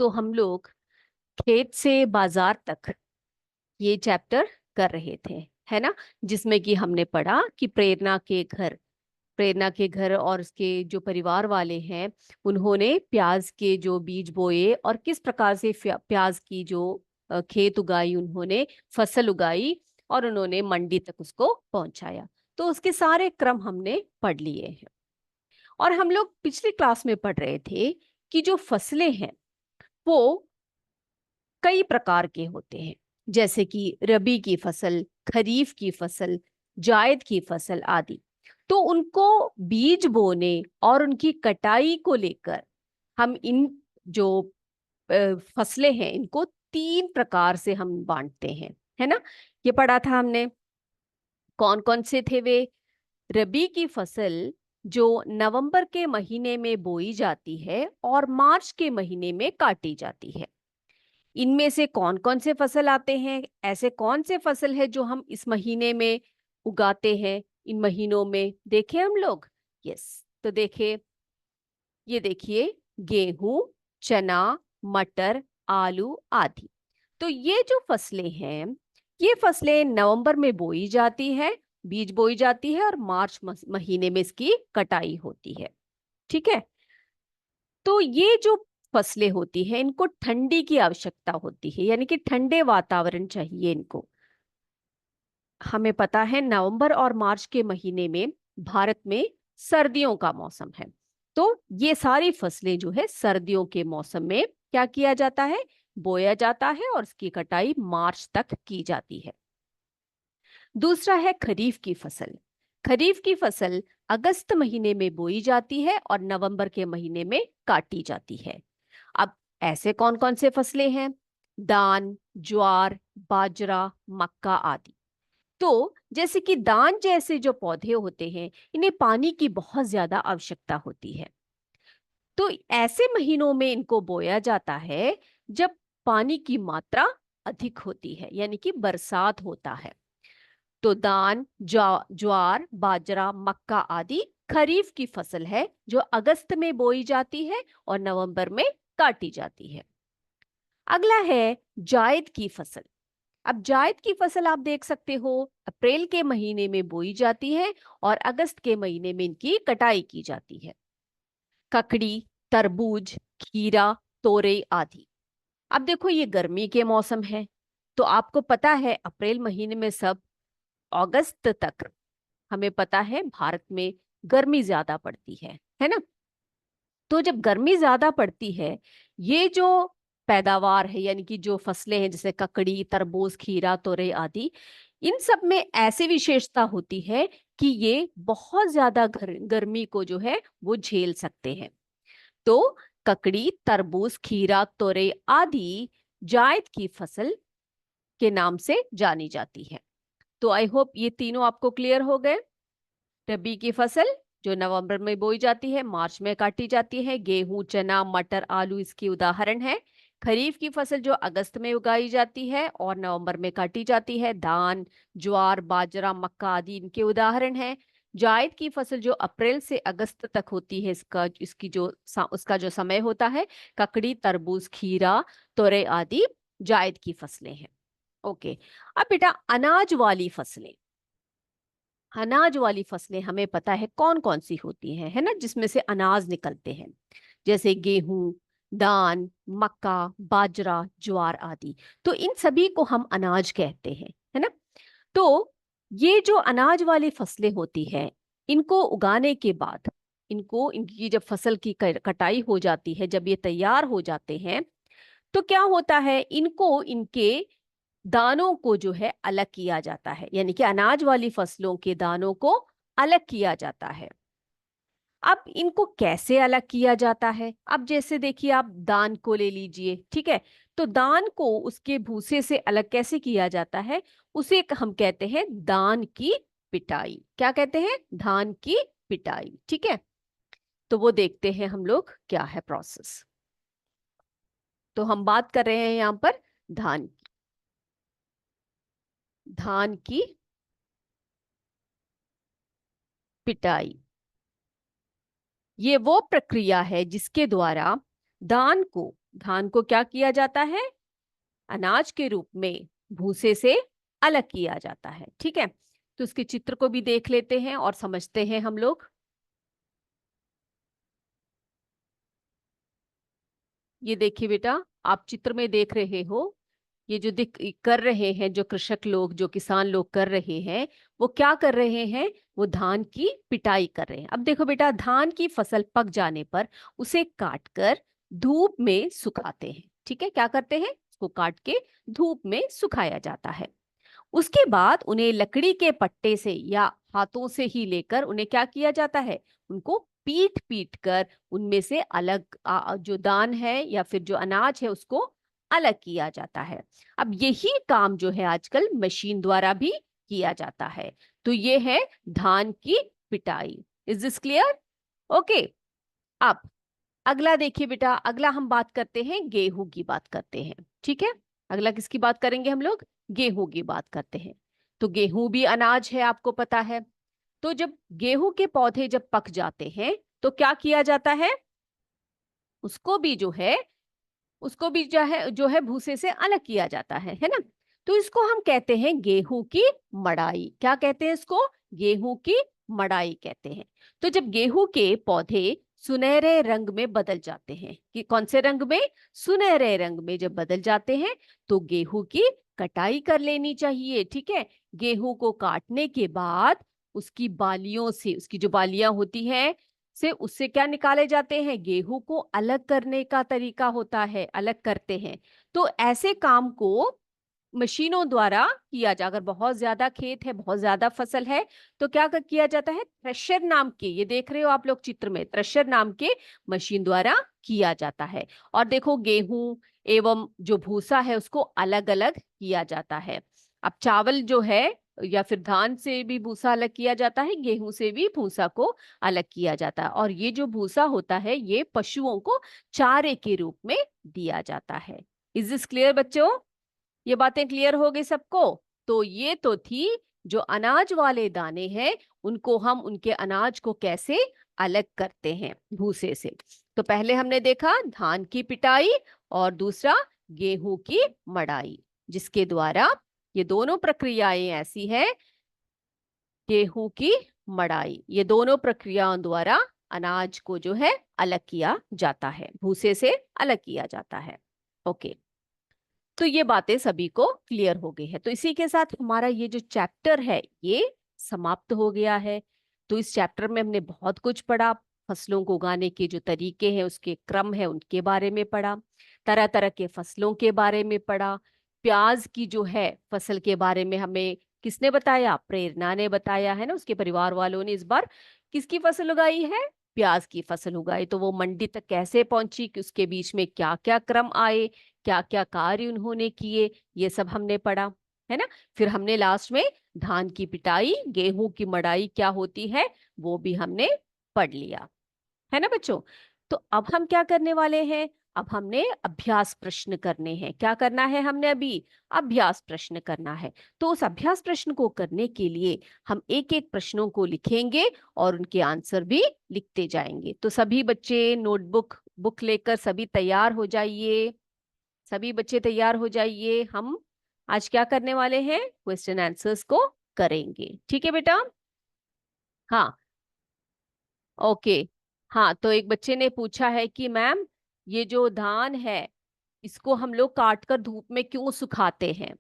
तो हम लोग खेत से बाजार तक ये चैप्टर कर रहे थे, है ना। जिसमें कि हमने पढ़ा कि प्रेरणा के घर और उसके जो परिवार वाले हैं, उन्होंने प्याज के जो बीज बोए और किस प्रकार से प्याज की जो खेत उगाई, उन्होंने फसल उगाई और उन्होंने मंडी तक उसको पहुंचाया। तो उसके सारे क्रम हमने पढ़ लिए हैं। और हम लोग पिछली क्लास में पढ़ रहे थे कि जो फसलें हैं वो कई प्रकार के होते हैं, जैसे कि रबी की फसल, खरीफ की फसल, जायद की फसल आदि। तो उनको बीज बोने और उनकी कटाई को लेकर हम इन जो फसलें हैं इनको 3 प्रकार से हम बांटते हैं, है ना। ये पढ़ा था हमने। कौन कौन से थे वे? रबी की फसल जो नवंबर के महीने में बोई जाती है और मार्च के महीने में काटी जाती है। इनमें से कौन कौन से फसल आते हैं? ऐसे कौन से फसल है जो हम इस महीने में उगाते हैं, इन महीनों में? देखें हम लोग। यस, तो देखिए, ये देखिए, गेहूं, चना, मटर, आलू आदि। तो ये जो फसलें हैं, ये फसलें नवंबर में बोई जाती है, बीज बोई जाती है और मार्च महीने में इसकी कटाई होती है। ठीक है। तो ये जो फसलें होती हैं इनको ठंडी की आवश्यकता होती है, यानी कि ठंडे वातावरण चाहिए इनको। हमें पता है नवंबर और मार्च के महीने में भारत में सर्दियों का मौसम है। तो ये सारी फसलें जो है सर्दियों के मौसम में क्या किया जाता है? बोया जाता है और इसकी कटाई मार्च तक की जाती है। दूसरा है खरीफ की फसल। खरीफ की फसल अगस्त महीने में बोई जाती है और नवंबर के महीने में काटी जाती है। अब ऐसे कौन कौन से फसलें हैं? दान, ज्वार, बाजरा, मक्का आदि। तो जैसे कि दान जैसे जो पौधे होते हैं, इन्हें पानी की बहुत ज्यादा आवश्यकता होती है। तो ऐसे महीनों में इनको बोया जाता है जब पानी की मात्रा अधिक होती है, यानी कि बरसात होता है। तो दान, ज्वार, बाजरा, मक्का आदि खरीफ की फसल है जो अगस्त में बोई जाती है और नवंबर में काटी जाती है। अगला है जायद की फसल। अब जायद की फसल आप देख सकते हो, अप्रैल के महीने में बोई जाती है और अगस्त के महीने में इनकी कटाई की जाती है। ककड़ी, तरबूज, खीरा, तोरई आदि। अब देखो, ये गर्मी के मौसम है, तो आपको पता है अप्रैल महीने में सब अगस्त तक हमें पता है भारत में गर्मी ज्यादा पड़ती है ना। तो जब गर्मी ज्यादा पड़ती है, ये जो पैदावार है यानी कि जो फसलें हैं जैसे ककड़ी, तरबूज, खीरा, तोरई आदि, इन सब में ऐसी विशेषता होती है कि ये बहुत ज्यादा गर्मी को जो है वो झेल सकते हैं। तो ककड़ी, तरबूज, खीरा, तोरई आदि जायद की फसल के नाम से जानी जाती है। तो आई होप ये तीनों आपको क्लियर हो गए। रबी की फसल जो नवंबर में बोई जाती है, मार्च में काटी जाती है। गेहूं, चना, मटर, आलू इसकी उदाहरण है। खरीफ की फसल जो अगस्त में उगाई जाती है और नवंबर में काटी जाती है। धान, ज्वार, बाजरा, मक्का आदि इनके उदाहरण है। जायद की फसल जो अप्रैल से अगस्त तक होती है, उसका जो समय होता है। ककड़ी, तरबूज, खीरा, तोरई आदि जायद की फसलें हैं। ओके। अब बेटा, अनाज वाली फसलें हमें पता है कौन कौन सी होती हैं, है ना, जिसमें से अनाज निकलते हैं, जैसे गेहूं, दान, मक्का, बाजरा, ज्वार आदि। तो इन सभी को हम अनाज कहते हैं, है ना। तो ये जो अनाज वाली फसलें होती हैं, इनको उगाने के बाद इनकी जब फसल की कटाई हो जाती है, जब ये तैयार हो जाते हैं, तो क्या होता है, इनको इनके दानों को जो है अलग किया जाता है, यानी कि अनाज वाली फसलों के दानों को अलग किया जाता है। अब इनको कैसे अलग किया जाता है? अब जैसे देखिए, आप दान को ले लीजिए, ठीक है। तो दान को उसके भूसे से अलग कैसे किया जाता है? उसे हम कहते हैं दान की पिटाई। क्या कहते हैं? धान की पिटाई, ठीक है। तो वो देखते हैं हम लोग क्या है प्रोसेस। तो हम बात कर रहे हैं यहां पर धान की पिटाई। ये वो प्रक्रिया है जिसके द्वारा धान को क्या किया जाता है? अनाज के रूप में भूसे से अलग किया जाता है। ठीक है, तो उसके चित्र को भी देख लेते हैं और समझते हैं हम लोग। ये देखिए बेटा, आप चित्र में देख रहे हो, ये जो दिख कर रहे हैं, जो कृषक लोग, जो किसान लोग कर रहे हैं, वो क्या कर रहे हैं? वो धान की पिटाई कर रहे हैं। अब देखो बेटा, धान की फसल पक जाने पर उसे काट कर धूप में सुखाते हैं। ठीक है, क्या करते हैं? उसको काट के धूप में सुखाया जाता है। उसके बाद उन्हें लकड़ी के पट्टे से या हाथों से ही लेकर उन्हें क्या किया जाता है? उनको पीट पीट कर उनमें से अलग जो दान है या फिर जो अनाज है उसको अलग किया जाता है। अब यही काम जो है आजकल मशीन द्वारा भी किया जाता है। तो ये है धान की पिटाई। Is this clear? ओके। अब अगला देखिए बेटा, अगला हम बात करते हैं, गेहूं की बात करते हैं। ठीक है, अगला किसकी बात करेंगे हम लोग? गेहूं की बात करते हैं। तो गेहूं भी अनाज है, आपको पता है। तो जब गेहूं के पौधे जब पक जाते हैं तो क्या किया जाता है? उसको भी जो है, उसको भी जो है भूसे से अलग किया जाता है ना? तो इसको हम कहते हैं गेहूं की मड़ाई। क्या कहते हैं इसको? गेहूं की मड़ाई कहते हैं। तो जब गेहूं के पौधे सुनहरे रंग में बदल जाते हैं, कि कौन से रंग में? सुनहरे रंग में जब बदल जाते हैं तो गेहूं की कटाई कर लेनी चाहिए। ठीक है, गेहूं को काटने के बाद उसकी बालियों से, उसकी जो बालियां होती हैं से उससे क्या निकाले जाते हैं? गेहूं को अलग करने का तरीका होता है, अलग करते हैं। तो ऐसे काम को मशीनों द्वारा किया जा, अगर बहुत ज्यादा खेत है, बहुत ज्यादा फसल है, तो क्या किया जाता है? थ्रेशर नाम के, ये देख रहे हो आप लोग चित्र में, थ्रेशर नाम के मशीन द्वारा किया जाता है। और देखो, गेहूं एवं जो भूसा है उसको अलग अलग किया जाता है। अब चावल जो है या फिर धान से भी भूसा अलग किया जाता है, गेहूं से भी भूसा को अलग किया जाता है। और ये जो भूसा होता है ये पशुओं को चारे के रूप में दिया जाता है। इज दिस क्लियर बच्चों? ये बातें क्लियर हो गई सबको? तो ये तो थी जो अनाज वाले दाने हैं, उनको हम उनके अनाज को कैसे अलग करते हैं भूसे से। तो पहले हमने देखा धान की पिटाई और दूसरा गेहूं की मड़ाई, जिसके द्वारा ये दोनों प्रक्रियाएं ऐसी है, गेहूं की मड़ाई, ये दोनों प्रक्रियाओं द्वारा अनाज को जो है अलग किया जाता है, भूसे से अलग किया जाता है। ओके, तो ये बातें सभी को क्लियर हो गई है। तो इसी के साथ हमारा ये जो चैप्टर है ये समाप्त हो गया है। तो इस चैप्टर में हमने बहुत कुछ पढ़ा, फसलों को उगाने के जो तरीके हैं, उसके क्रम है, उनके बारे में पढ़ा, तरह तरह के फसलों के बारे में पढ़ा। प्याज की जो है फसल के बारे में हमें किसने बताया? प्रेरणा ने बताया है ना, उसके परिवार वालों ने इस बार किसकी फसल उगाई है? प्याज की फसल उगाई। तो वो मंडी तक कैसे पहुंची, कि उसके बीच में क्या क्या क्रम आए, क्या क्या कार्य उन्होंने किए, ये सब हमने पढ़ा, है ना। फिर हमने लास्ट में धान की पिटाई, गेहूं की मड़ाई क्या होती है वो भी हमने पढ़ लिया, है ना बच्चों। तो अब हम क्या करने वाले हैं? अब हमने अभ्यास प्रश्न करने हैं। क्या करना है हमने? अभी अभ्यास प्रश्न करना है। तो उस अभ्यास प्रश्न को करने के लिए हम एक एक प्रश्नों को लिखेंगे और उनके आंसर भी लिखते जाएंगे। तो सभी बच्चे नोटबुक बुक लेकर सभी तैयार हो जाइए। सभी बच्चे तैयार हो जाइए। हम आज क्या करने वाले हैं? क्वेश्चन आंसर्स को करेंगे। ठीक है बेटा? हाँ, ओके। हाँ, तो एक बच्चे ने पूछा है कि मैम, ये जो धान है इसको हम लोग काट कर धूप में क्यों सुखाते हैं?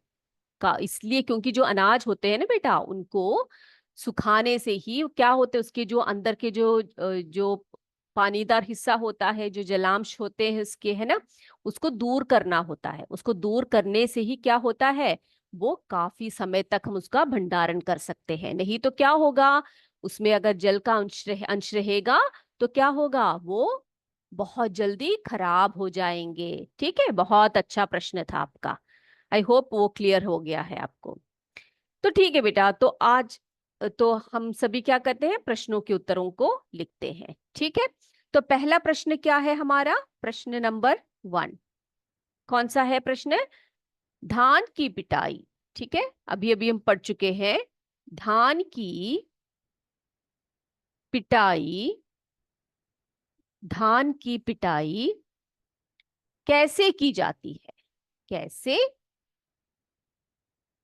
का इसलिए क्योंकि जो अनाज होते हैं ना बेटा, उनको सुखाने से ही क्या होते हैं, उसके जो अंदर के जो पानीदार हिस्सा होता है, जो जलांश होते हैं उसके, है ना, उसको दूर करना होता है। उसको दूर करने से ही क्या होता है, वो काफी समय तक हम उसका भंडारण कर सकते हैं। नहीं तो क्या होगा, उसमें अगर जल का अंश रहेगा तो क्या होगा, वो बहुत जल्दी खराब हो जाएंगे। ठीक है, बहुत अच्छा प्रश्न था आपका। आई होप वो क्लियर हो गया है आपको। तो ठीक है बेटा, तो आज तो हम सभी क्या करते हैं, प्रश्नों के उत्तरों को लिखते हैं। ठीक है, तो पहला प्रश्न क्या है हमारा? प्रश्न नंबर 1 कौन सा है प्रश्न? धान की पिटाई। ठीक है, अभी अभी हम पढ़ चुके हैं धान की पिटाई। धान की पिटाई कैसे की जाती है? कैसे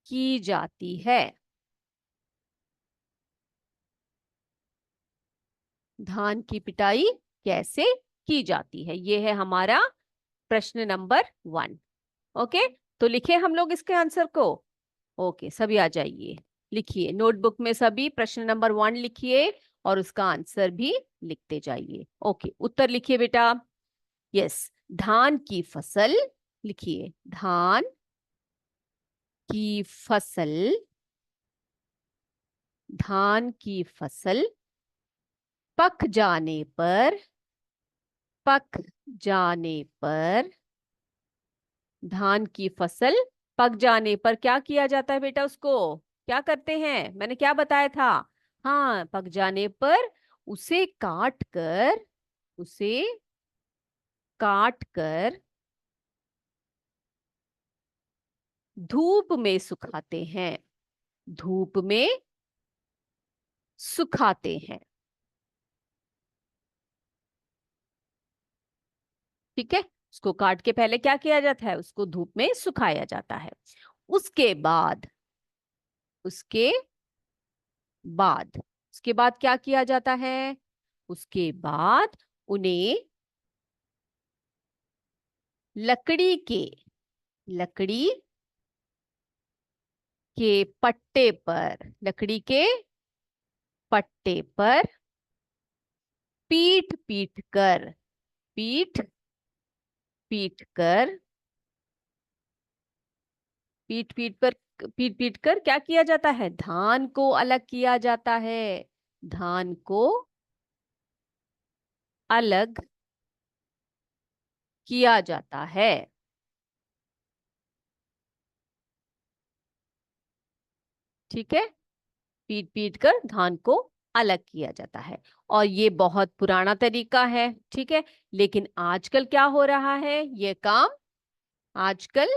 की जाती है? धान की पिटाई कैसे की जाती है? ये है हमारा प्रश्न नंबर 1। ओके, तो लिखे हम लोग इसके आंसर को। ओके, सभी आ जाइए, लिखिए नोटबुक में सभी प्रश्न नंबर 1 लिखिए और उसका आंसर भी लिखते जाइए। ओके, उत्तर लिखिए बेटा। यस, धान की फसल, लिखिए धान की फसल, धान की फसल पक जाने पर, पक जाने पर, धान की फसल पक जाने पर क्या किया जाता है बेटा? उसको क्या करते हैं? मैंने क्या बताया था? हाँ, पक जाने पर उसे काट कर, उसे काट कर धूप में सुखाते हैं, धूप में सुखाते हैं। ठीक है, उसको काट के पहले क्या किया जाता है? उसको धूप में सुखाया जाता है। उसके बाद, उसके बाद, उसके बाद क्या किया जाता है? उसके बाद उन्हें लकड़ी के, लकड़ी के पट्टे पर, लकड़ी के पट्टे पर पीट पीट कर, पीट पीट कर, पीट पीट पर, पीट पीट कर क्या किया जाता है? धान को अलग किया जाता है, धान को अलग किया जाता है। ठीक है, पीट पीट कर धान को अलग किया जाता है। और ये बहुत पुराना तरीका है, ठीक है। लेकिन आजकल क्या हो रहा है? ये काम आजकल,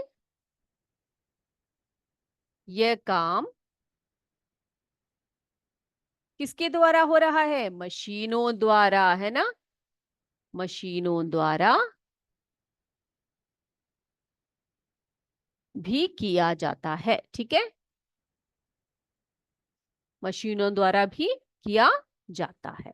ये काम किसके द्वारा हो रहा है? मशीनों द्वारा, है ना? मशीनों द्वारा भी किया जाता है, ठीक है, मशीनों द्वारा भी किया जाता है।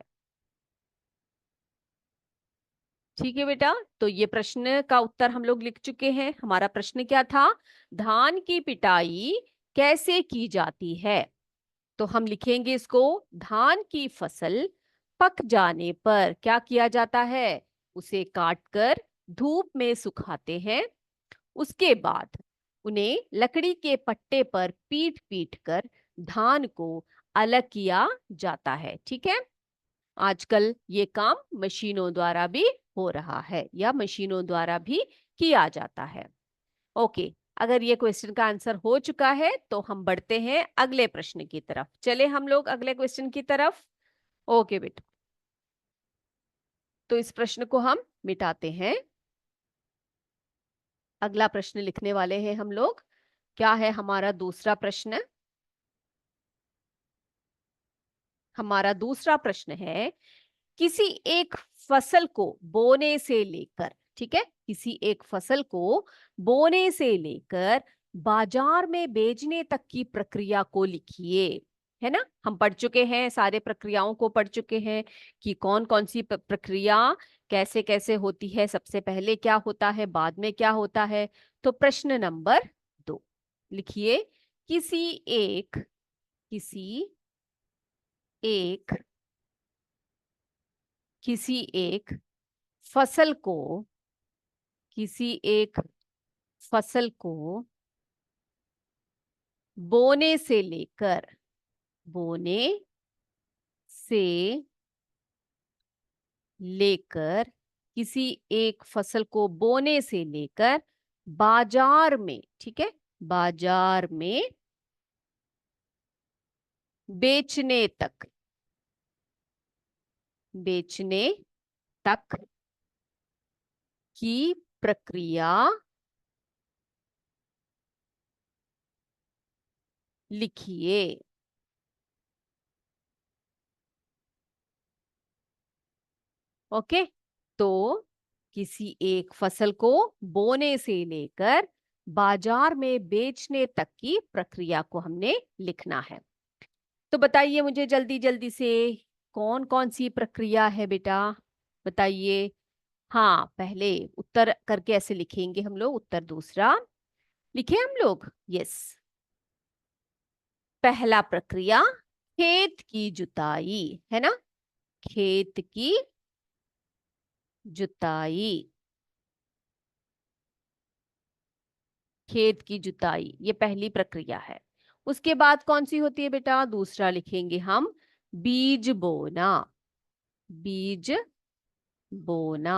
ठीक है बेटा, तो ये प्रश्न का उत्तर हम लोग लिख चुके हैं। हमारा प्रश्न क्या था? धान की पिटाई कैसे की जाती है? तो हम लिखेंगे इसको, धान की फसल पक जाने पर क्या किया जाता है? उसे काटकर धूप में सुखाते हैं। उसके बाद उन्हें लकड़ी के पट्टे पर पीट पीट कर धान को अलग किया जाता है। ठीक है, आजकल ये काम मशीनों द्वारा भी हो रहा है या मशीनों द्वारा भी किया जाता है। ओके, अगर ये क्वेश्चन का आंसर हो चुका है तो हम बढ़ते हैं अगले प्रश्न की तरफ। चले हम लोग अगले क्वेश्चन की तरफ। ओके बेटा, तो इस प्रश्न को हम मिटाते हैं। अगला प्रश्न लिखने वाले हैं हम लोग। क्या है हमारा दूसरा प्रश्न? हमारा दूसरा प्रश्न है, किसी एक फसल को बोने से लेकर, ठीक है, किसी एक फसल को बोने से लेकर बाजार में बेचने तक की प्रक्रिया को लिखिए। है ना, हम पढ़ चुके हैं, सारे प्रक्रियाओं को पढ़ चुके हैं कि कौन कौन सी प्रक्रिया कैसे कैसे होती है, सबसे पहले क्या होता है, बाद में क्या होता है। तो प्रश्न नंबर 2 लिखिए, किसी एक, किसी एक, किसी एक फसल को, किसी एक फसल को बोने से लेकर, बोने से लेकर, किसी एक फसल को बोने से लेकर बाजार में, ठीक है, बाजार में बेचने तक, बेचने तक की प्रक्रिया लिखिए। ओके, तो किसी एक फसल को बोने से लेकर बाजार में बेचने तक की प्रक्रिया को हमने लिखना है। तो बताइए मुझे जल्दी जल्दी से, कौन कौन सी प्रक्रिया है बेटा, बताइए। हाँ, पहले उत्तर करके ऐसे लिखेंगे हम लोग, उत्तर दूसरा लिखे हम लोग। यस, पहला प्रक्रिया खेत की जुताई, है ना, खेत की जुताई, खेत की जुताई ये पहली प्रक्रिया है। उसके बाद कौन सी होती है बेटा, दूसरा लिखेंगे हम, बीज बोना, बीज बोना।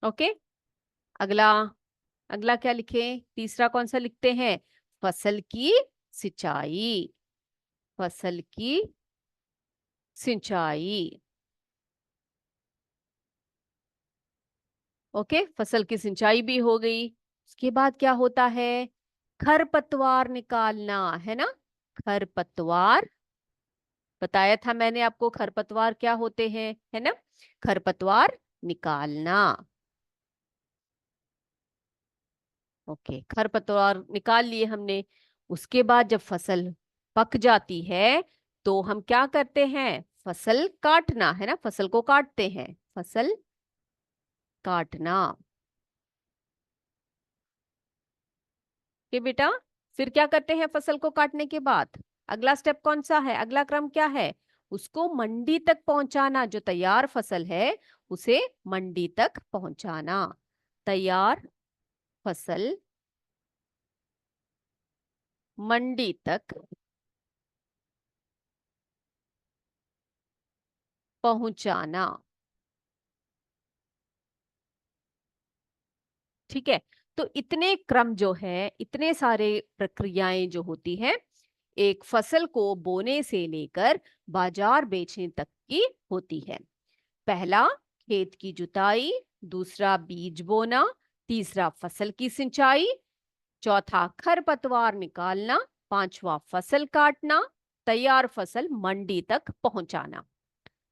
ओके, अगला, अगला क्या लिखें, तीसरा कौन सा लिखते हैं, फसल की सिंचाई, फसल की सिंचाई। ओके, फसल की सिंचाई भी हो गई। उसके बाद क्या होता है, खरपतवार निकालना, है ना, खरपतवार, बताया था मैंने आपको खरपतवार क्या होते हैं, है ना, खरपतवार निकालना। ओके, खरपतवार निकाल लिए हमने। उसके बाद जब फसल पक जाती है तो हम क्या करते हैं, फसल काटना, है ना, फसल को काटते हैं, फसल काटना। कि बेटा, फिर क्या करते हैं फसल को काटने के बाद, अगला स्टेप कौन सा है, अगला क्रम क्या है, उसको मंडी तक पहुंचाना, जो तैयार फसल है उसे मंडी तक पहुंचाना, तैयार फसल मंडी तक पहुंचाना। ठीक है, तो इतने क्रम जो है, इतने सारे प्रक्रियाएं जो होती हैं एक फसल को बोने से लेकर बाजार बेचने तक की होती है। पहला खेत की जुताई, दूसरा बीज बोना, तीसरा फसल की सिंचाई, चौथा खरपतवार निकालना, पांचवा फसल काटना, तैयार फसल मंडी तक पहुंचाना।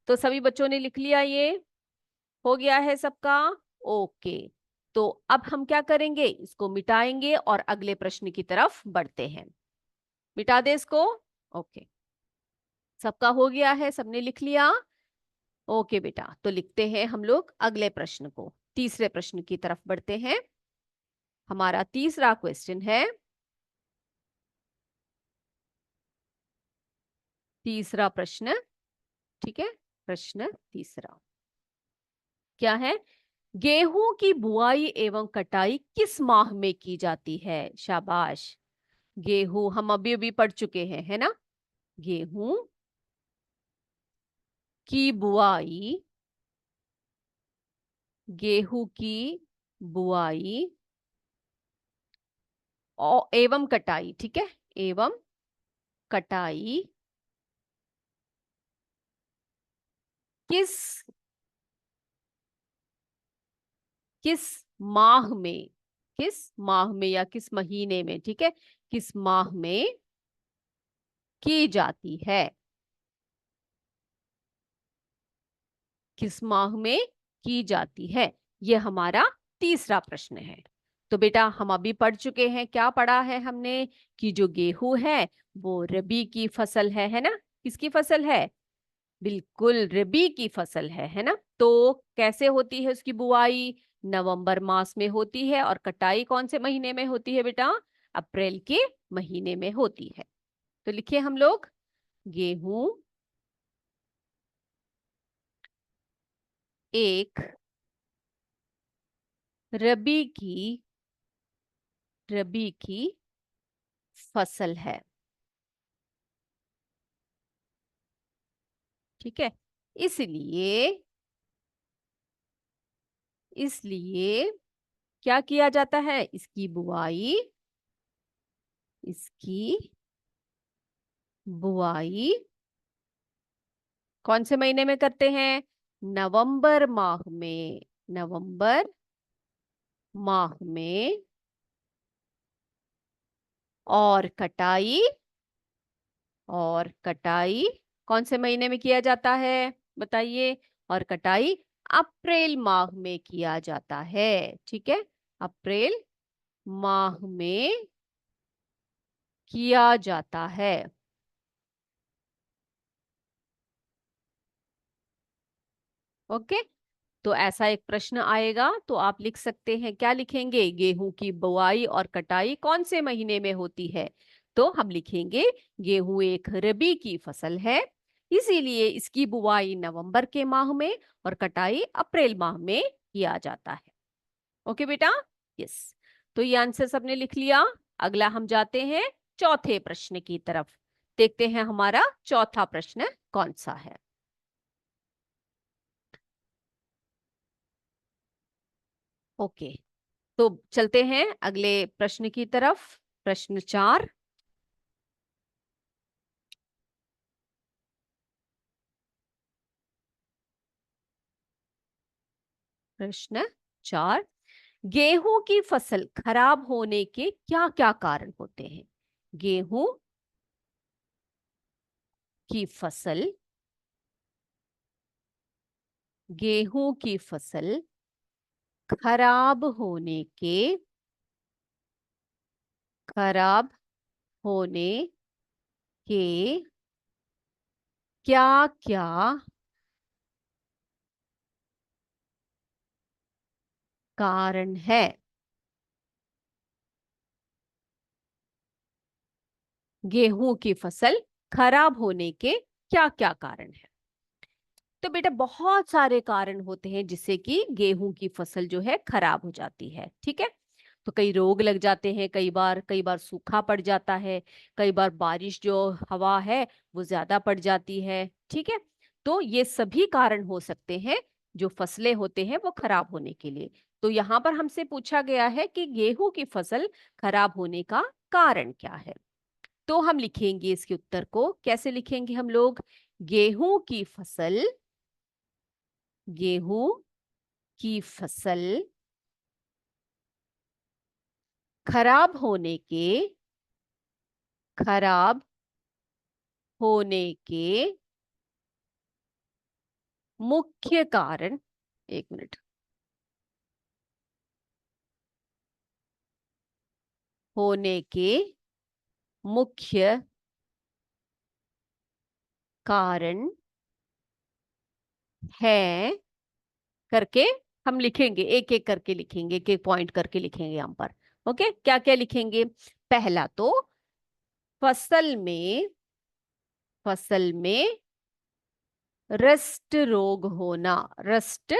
तो सभी बच्चों ने लिख लिया, ये हो गया है सबका। ओके, तो अब हम क्या करेंगे, इसको मिटाएंगे और अगले प्रश्न की तरफ बढ़ते हैं। मिटा दे इसको। ओके, सबका हो गया है, सबने लिख लिया। ओके बेटा, तो लिखते हैं हम लोग अगले प्रश्न को, तीसरे प्रश्न की तरफ बढ़ते हैं। हमारा तीसरा क्वेश्चन है, तीसरा प्रश्न, ठीक है, प्रश्न तीसरा क्या है, गेहूं की बुआई एवं कटाई किस माह में की जाती है, शाबाश। गेहूं हम अभी अभी पढ़ चुके हैं, है ना, गेहूं की बुआई, गेहूं की बुआई और एवं कटाई, ठीक है, एवं कटाई किस, किस माह में, किस माह में या किस महीने में, ठीक है, किस माह में की जाती है, किस माह में की जाती है, यह हमारा तीसरा प्रश्न है। तो बेटा हम अभी पढ़ चुके हैं, क्या पढ़ा है हमने, कि जो गेहूं है वो रबी की फसल है ना, किसकी फसल है, बिल्कुल रबी की फसल है ना। तो कैसे होती है उसकी बुआई, नवंबर मास में होती है, और कटाई कौन से महीने में होती है बेटा, अप्रैल के महीने में होती है। तो लिखिए हम लोग, गेहूं एक रबी की, रबी की फसल है, ठीक है, इसलिए, इसलिए क्या किया जाता है, इसकी बुआई, इसकी बुआई कौन से महीने में करते हैं, नवंबर माह में, नवंबर माह में, और कटाई, और कटाई कौन से महीने में किया जाता है बताइए, और कटाई अप्रैल माह में किया जाता है। ठीक है, अप्रैल माह में किया जाता है। ओके, तो ऐसा एक प्रश्न आएगा तो आप लिख सकते हैं, क्या लिखेंगे, गेहूं की बुआई और कटाई कौन से महीने में होती है। तो हम लिखेंगे गेहूं एक रबी की फसल है, इसीलिए इसकी बुआई नवंबर के माह में और कटाई अप्रैल माह में किया जाता है। ओके बेटा, यस। तो ये आंसर सबने लिख लिया। अगला हम जाते हैं चौथे प्रश्न की तरफ। देखते हैं हमारा चौथा प्रश्न कौन सा है। ओके, तो चलते हैं अगले प्रश्न की तरफ। प्रश्न 4। प्रश्न 4, गेहूं की फसल खराब होने के क्या क्या कारण होते हैं। गेहूं की फसल, गेहूं की फसल खराब होने के, खराब होने के क्या क्या कारण है। गेहूं की फसल खराब होने के क्या क्या कारण है। तो बेटा बहुत सारे कारण होते हैं जिससे कि गेहूं की फसल जो है खराब हो जाती है। ठीक है, तो कई रोग लग जाते हैं, कई बार सूखा पड़ जाता है, कई बार बारिश जो हवा है वो ज्यादा पड़ जाती है। ठीक है, तो ये सभी कारण हो सकते हैं जो फसलें होते हैं वो खराब होने के लिए। तो यहाँ पर हमसे पूछा गया है कि गेहूं की फसल खराब होने का कारण क्या है। तो हम लिखेंगे इसके उत्तर को, कैसे लिखेंगे हम लोग, गेहूं की फसल, गेहूं की फसल खराब होने के, खराब होने के मुख्य कारण, एक मिनट, होने के मुख्य कारण है करके हम लिखेंगे, एक एक करके लिखेंगे, एक एक पॉइंट करके लिखेंगे यहाँ पर। ओके, क्या क्या लिखेंगे। पहला तो फसल में, फसल में रस्ट रोग होना, रस्ट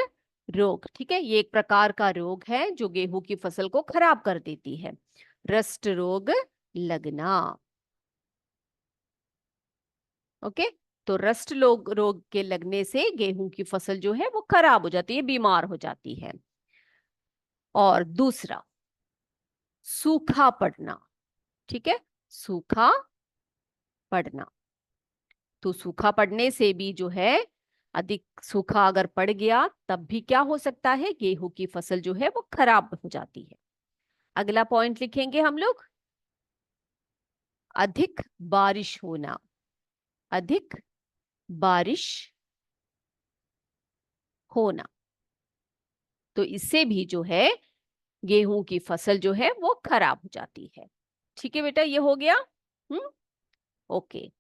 रोग। ठीक है, ये एक प्रकार का रोग है जो गेहूं की फसल को खराब कर देती है। रस्ट रोग लगना। ओके, तो रस्ट रोग के लगने से गेहूं की फसल जो है वो खराब हो जाती है, बीमार हो जाती है। और दूसरा, सूखा पड़ना। ठीक है, सूखा पड़ना, तो सूखा पड़ने से भी जो है, अधिक सूखा अगर पड़ गया तब भी क्या हो सकता है, गेहूं की फसल जो है वो खराब हो जाती है। अगला पॉइंट लिखेंगे हम लोग, अधिक बारिश होना, अधिक बारिश होना, तो इससे भी जो है गेहूं की फसल जो है वो खराब हो जाती है। ठीक है बेटा, ये हो गया। हम्म, ओके।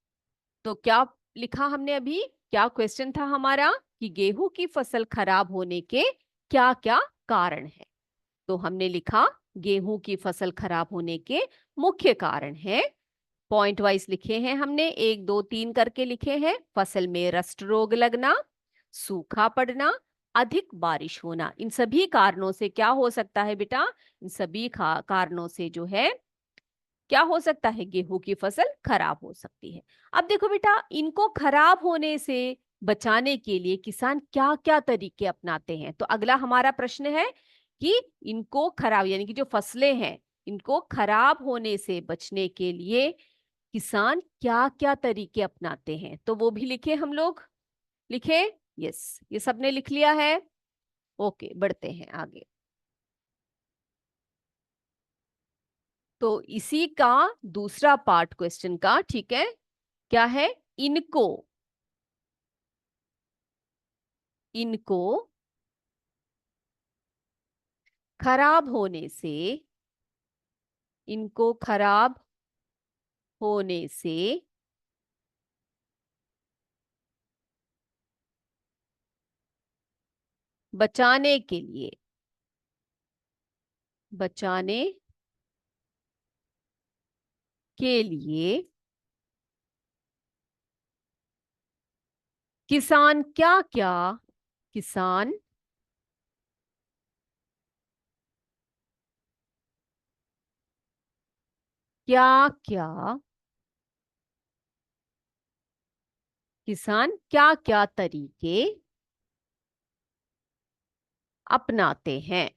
तो क्या लिखा हमने अभी, क्या क्वेश्चन था हमारा, कि गेहूं की फसल खराब होने के क्या क्या कारण है। तो हमने लिखा गेहूं की फसल खराब होने के मुख्य कारण है। पॉइंट वाइज लिखे हैं हमने, 1 2 3 करके लिखे हैं। फसल में रस्ट रोग लगना, सूखा पड़ना, अधिक बारिश होना, इन सभी कारणों से क्या हो सकता है बेटा, इन सभी कारणों से जो है क्या हो सकता है, गेहूं की फसल खराब हो सकती है। अब देखो बेटा, इनको खराब होने से बचाने के लिए किसान क्या क्या तरीके अपनाते हैं। तो अगला हमारा प्रश्न है कि इनको खराब, यानी कि जो फसलें हैं इनको खराब होने से बचने के लिए किसान क्या क्या तरीके अपनाते हैं, तो वो भी लिखे हम लोग, लिखे। यस, ये सबने लिख लिया है। ओके, बढ़ते हैं आगे। तो इसी का दूसरा पार्ट क्वेश्चन का, ठीक है, क्या है, इनको, इनको खराब होने से, इनको खराब होने से बचाने के लिए, बचाने के लिए किसान क्या क्या, किसान क्या क्या, किसान क्या क्या तरीके अपनाते हैं।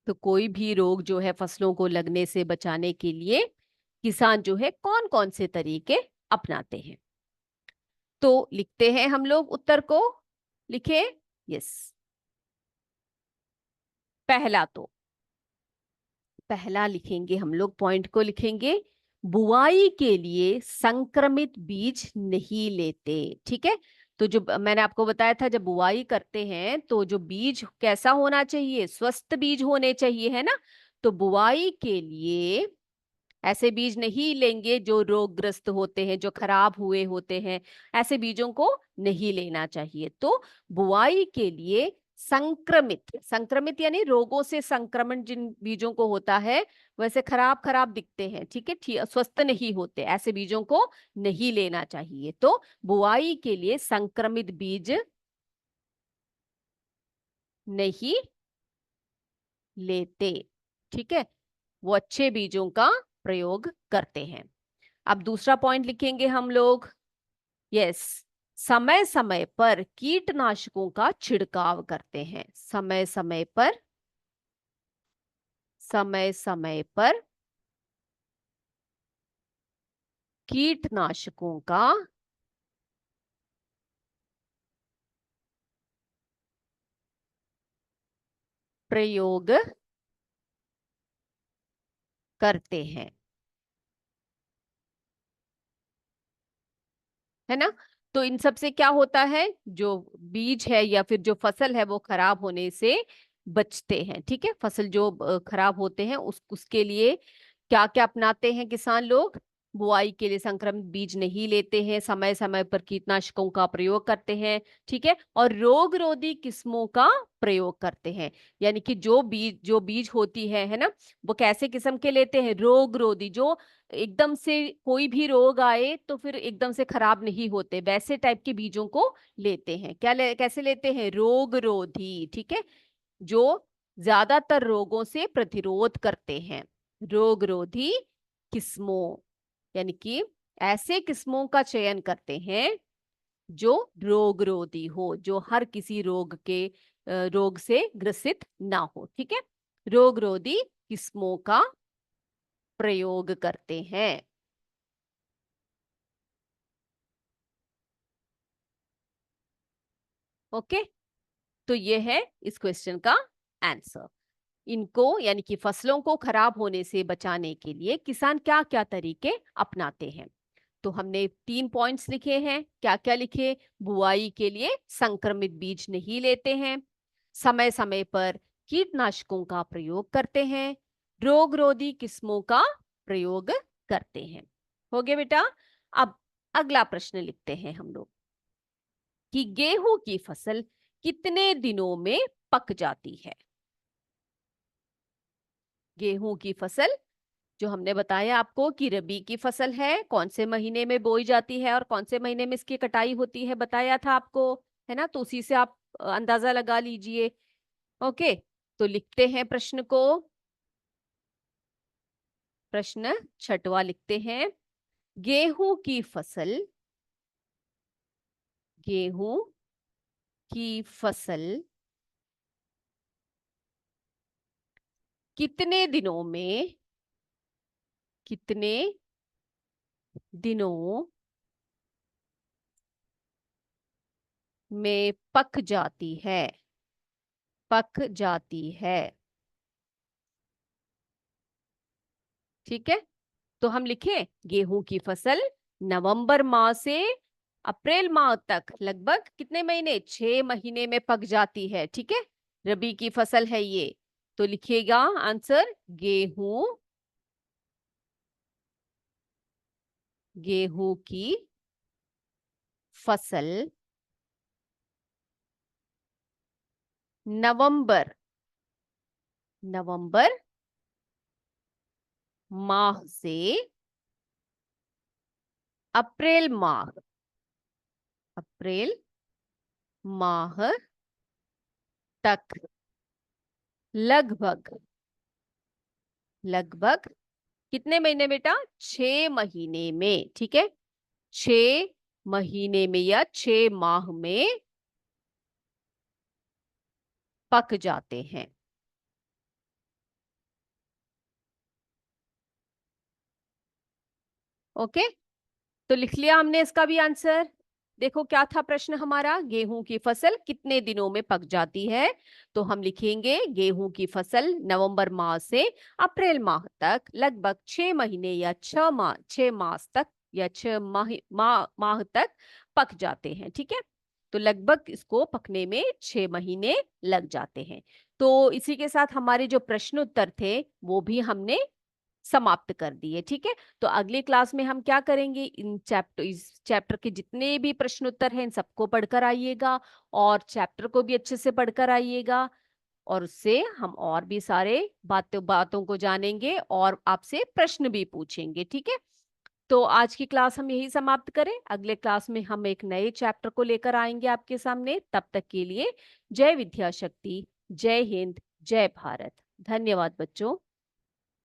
तो कोई भी रोग जो है फसलों को लगने से बचाने के लिए किसान जो है कौन कौन से तरीके अपनाते हैं। तो लिखते हैं हम लोग उत्तर को, लिखे। यस, पहला तो, पहला लिखेंगे हम लोग, पॉइंट को लिखेंगे, बुआई के लिए संक्रमित बीज नहीं लेते। ठीक है। तो जो मैंने आपको बताया था, जब बुआई करते हैं तो जो बीज कैसा होना चाहिए, स्वस्थ बीज होने चाहिए, है ना। तो बुआई के लिए ऐसे बीज नहीं लेंगे जो रोगग्रस्त होते हैं, जो खराब हुए होते हैं, ऐसे बीजों को नहीं लेना चाहिए। तो बुआई के लिए संक्रमित, संक्रमित यानी रोगों से संक्रमण जिन बीजों को होता है, वैसे खराब खराब दिखते हैं, ठीक है, ठीक, स्वस्थ नहीं होते, ऐसे बीजों को नहीं लेना चाहिए। तो बुआई के लिए संक्रमित बीज नहीं लेते। ठीक है, वो अच्छे बीजों का प्रयोग करते हैं। अब दूसरा पॉइंट लिखेंगे हम लोग। यस, समय समय पर कीटनाशकों का छिड़काव करते हैं। समय समय पर, समय समय पर कीटनाशकों का प्रयोग करते हैं, है ना। तो इन सब से क्या होता है, जो बीज है या फिर जो फसल है वो खराब होने से बचते हैं। ठीक है, फसल जो खराब होते हैं उसके लिए क्या क्या अपनाते हैं किसान लोग, बुआई के लिए संक्रमित बीज नहीं लेते हैं, समय समय पर कीटनाशकों का प्रयोग करते हैं, ठीक है, और रोग रोधी किस्मों का प्रयोग करते हैं। यानी कि जो बीज होती है ना, वो कैसे किस्म के लेते हैं, रोग रोधी, जो एकदम से कोई भी रोग आए तो फिर एकदम से खराब नहीं होते, वैसे टाइप के बीजों को लेते हैं। कैसे लेते हैं, रोग रोधी, ठीक है, जो ज्यादातर रोगों से प्रतिरोध करते हैं, रोग रोधी किस्मों, यानी कि ऐसे किस्मों का चयन करते हैं जो रोग रोधी हो, जो हर किसी रोग से ग्रसित ना हो। ठीक है, रोग रोधी किस्मों का प्रयोग करते हैं। ओके, तो ये है इस क्वेश्चन का आंसर। इनको यानी कि फसलों को खराब होने से बचाने के लिए किसान क्या क्या तरीके अपनाते हैं। तो हमने 3 पॉइंट्स लिखे हैं, क्या क्या लिखे, बुआई के लिए संक्रमित बीज नहीं लेते हैं, समय समय पर कीटनाशकों का प्रयोग करते हैं, रोग रोधी किस्मों का प्रयोग करते हैं। हो गया बेटा। अब अगला प्रश्न लिखते हैं हम लोग कि गेहूं की फसल कितने दिनों में पक जाती है। गेहूं की फसल, जो हमने बताया आपको कि रबी की फसल है, कौन से महीने में बोई जाती है और कौन से महीने में इसकी कटाई होती है, बताया था आपको, है ना। तो उसी से आप अंदाजा लगा लीजिए। ओके, तो लिखते हैं प्रश्न को। प्रश्न छठवा लिखते हैं, गेहूं की फसल, गेहूं की फसल कितने दिनों में, कितने दिनों में पक जाती है, पक जाती है। ठीक है, तो हम लिखें गेहूं की फसल नवंबर माह से अप्रैल माह तक लगभग कितने महीने, 6 महीने में पक जाती है। ठीक है, रबी की फसल है ये। तो लिखिएगा आंसर गेहूं, गेहूं की फसल नवंबर, नवंबर माह से अप्रैल माह, अप्रैल माह तक लगभग, लगभग कितने महीने बेटा, 6 महीने में। ठीक है, 6 महीने में या 6 माह में पक जाते हैं। ओके, तो लिख लिया हमने इसका भी आंसर। देखो क्या था प्रश्न हमारा, गेहूं की फसल कितने दिनों में पक जाती है। तो हम लिखेंगे गेहूं की फसल नवंबर माह से अप्रैल माह तक लगभग 6 महीने या 6 माह, 6 मास तक या 6 माह तक पक जाते हैं। ठीक है, तो लगभग इसको पकने में 6 महीने लग जाते हैं। तो इसी के साथ हमारे जो प्रश्न उत्तर थे वो भी हमने समाप्त कर दिए। ठीक है, तो अगली क्लास में हम क्या करेंगे, इस चैप्टर के जितने भी प्रश्न उत्तर हैं इन सबको पढ़कर आइएगा, और चैप्टर को भी अच्छे से पढ़कर आइएगा, और उससे हम और भी सारे बातों बातों को जानेंगे और आपसे प्रश्न भी पूछेंगे। ठीक है, तो आज की क्लास हम यही समाप्त करें, अगले क्लास में हम एक नए चैप्टर को लेकर आएंगे आपके सामने। तब तक के लिए जय विद्या शक्ति, जय हिंद, जय भारत। धन्यवाद बच्चों।